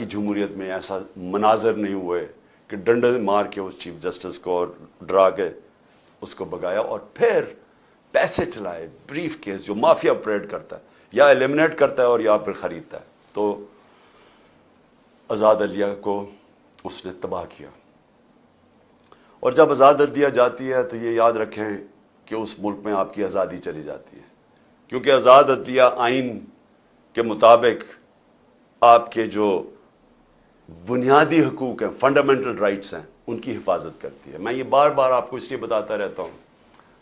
جمہوریت میں ایسا مناظر نہیں ہوئے کہ ڈنڈے مار کے اس چیف جسٹس کو اور ڈرا کے اس کو بگایا اور پھر پیسے چلائے. بریف کیس جو مافیا آپریٹ کرتا ہے یا ایلیمنیٹ کرتا ہے اور یا پھر خریدتا ہے. تو آزاد عدلیہ کو اس نے تباہ کیا. اور جب آزاد عدلیہ جاتی ہے تو یہ یاد رکھیں کہ اس ملک میں آپ کی آزادی چلی جاتی ہے، کیونکہ آزاد عدلیہ آئین کے مطابق آپ کے جو بنیادی حقوق ہیں، فنڈامنٹل رائٹس ہیں، ان کی حفاظت کرتی ہے. میں یہ بار بار آپ کو اس لیے بتاتا رہتا ہوں،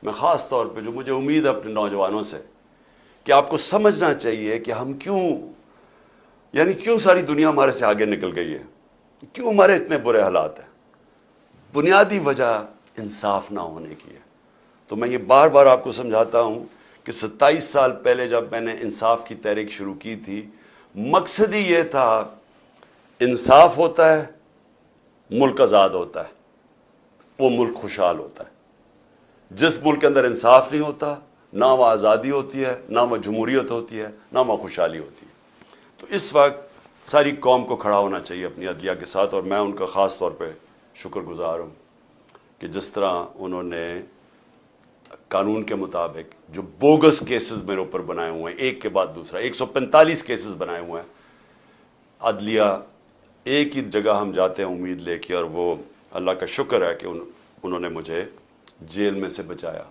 میں خاص طور پہ جو مجھے امید ہے اپنے نوجوانوں سے، کہ آپ کو سمجھنا چاہیے کہ ہم کیوں ساری دنیا ہمارے سے آگے نکل گئی ہے، کیوں ہمارے اتنے برے حالات ہیں. بنیادی وجہ انصاف نہ ہونے کی ہے. تو میں یہ بار بار آپ کو سمجھاتا ہوں کہ 27 سال پہلے جب میں نے انصاف کی تحریک شروع کی تھی، مقصد ہی یہ تھا انصاف ہوتا ہے، ملک آزاد ہوتا ہے، وہ ملک خوشحال ہوتا ہے. جس ملک کے اندر انصاف نہیں ہوتا، نہ وہ آزادی ہوتی ہے، نہ وہ جمہوریت ہوتی ہے، نہ وہ خوشحالی ہوتی ہے. تو اس وقت ساری قوم کو کھڑا ہونا چاہیے اپنی عدلیہ کے ساتھ، اور میں ان کا خاص طور پہ شکر گزار ہوں کہ جس طرح انہوں نے قانون کے مطابق جو بوگس کیسز میرے اوپر بنائے ہوئے ہیں، ایک کے بعد دوسرا 145 کیسز بنائے ہوئے ہیں. عدلیہ ایک ہی جگہ ہم جاتے ہیں امید لے کے، اور وہ اللہ کا شکر ہے کہ انہوں نے مجھے جیل میں سے بچایا.